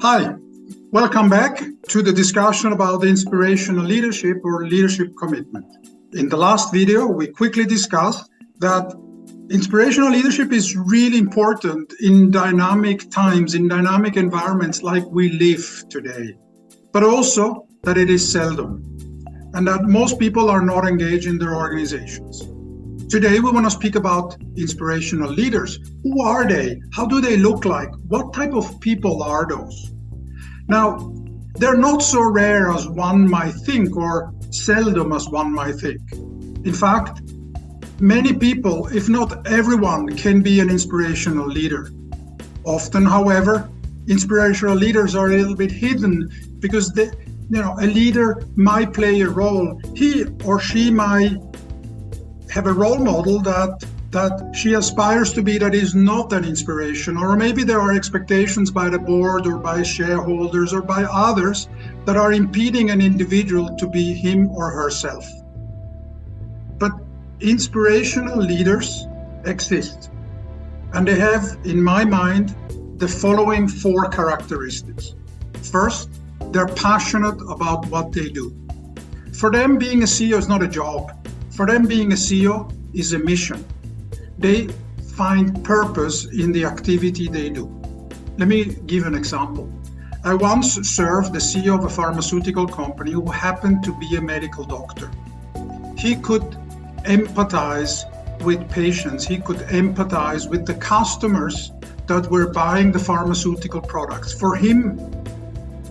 Hi, welcome back to the discussion about the inspirational leadership or leadership commitment. In the last video, we quickly discussed that inspirational leadership is really important in dynamic times, in dynamic environments like we live today, but also that it is seldom and that most people are not engaged in their organizations. Today, we want to speak about inspirational leaders. Who are they? How do they look like? What type of people are those? Now, they're not so rare as one might think or seldom as one might think. In fact, many people, if not everyone, can be an inspirational leader. Often, however, inspirational leaders are a little bit hidden because a leader might play a role. He or she might have a role model that she aspires to be that is not an inspiration, or maybe there are expectations by the board or by shareholders or by others that are impeding an individual to be him or herself. But inspirational leaders exist, and they have, in my mind, the following 4 characteristics. First, they're passionate about what they do. For them, being a CEO is not a job. For them, being a CEO is a mission. They find purpose in the activity they do. Let me give an example. I once served the CEO of a pharmaceutical company who happened to be a medical doctor. He could empathize with patients. He could empathize with the customers that were buying the pharmaceutical products. For him,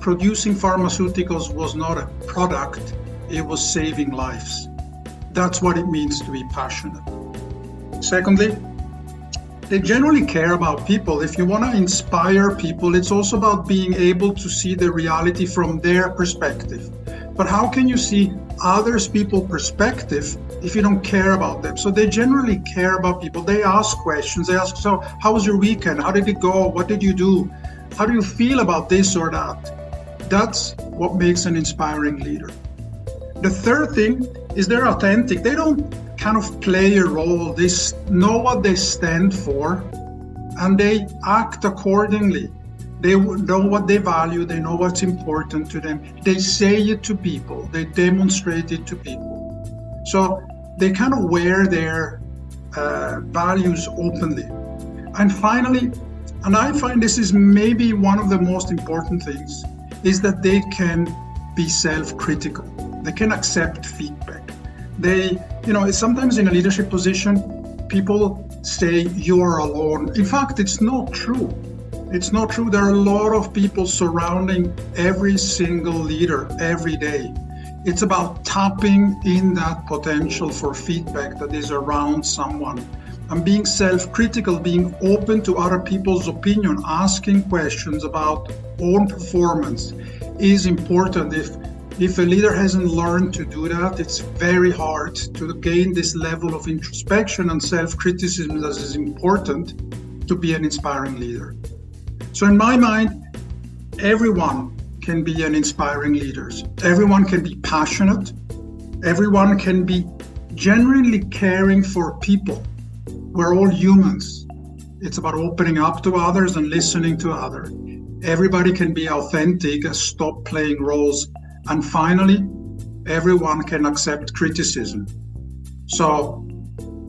producing pharmaceuticals was not a product, it was saving lives. That's what it means to be passionate. Secondly, they generally care about people. If you want to inspire people, it's also about being able to see the reality from their perspective. But how can you see others people's perspective if you don't care about them? So they generally care about people. They ask questions. They ask, so how was your weekend? How did it go? What did you do? How do you feel about this or that? That's what makes an inspiring leader. The third thing is they're authentic. They don't kind of play a role. They know what they stand for and they act accordingly. They know what they value. They know what's important to them. They say it to people. They demonstrate it to people. So they kind of wear their values openly. And finally, and I find this is maybe one of the most important things, is that they can be self-critical. They can accept feedback. Sometimes in a leadership position, people say you're alone. In fact, it's not true. It's not true. There are a lot of people surrounding every single leader every day. It's about tapping in that potential for feedback that is around someone and being self-critical, being open to other people's opinion, asking questions about own performance is important. If a leader hasn't learned to do that, it's very hard to gain this level of introspection and self-criticism that is important to be an inspiring leader. So in my mind, everyone can be an inspiring leader. Everyone can be passionate. Everyone can be genuinely caring for people. We're all humans. It's about opening up to others and listening to others. Everybody can be authentic and stop playing roles. And finally, everyone can accept criticism. So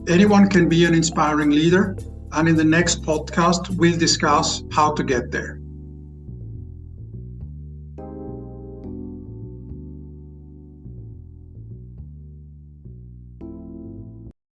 anyone can be an inspiring leader. And in the next podcast, we'll discuss how to get there.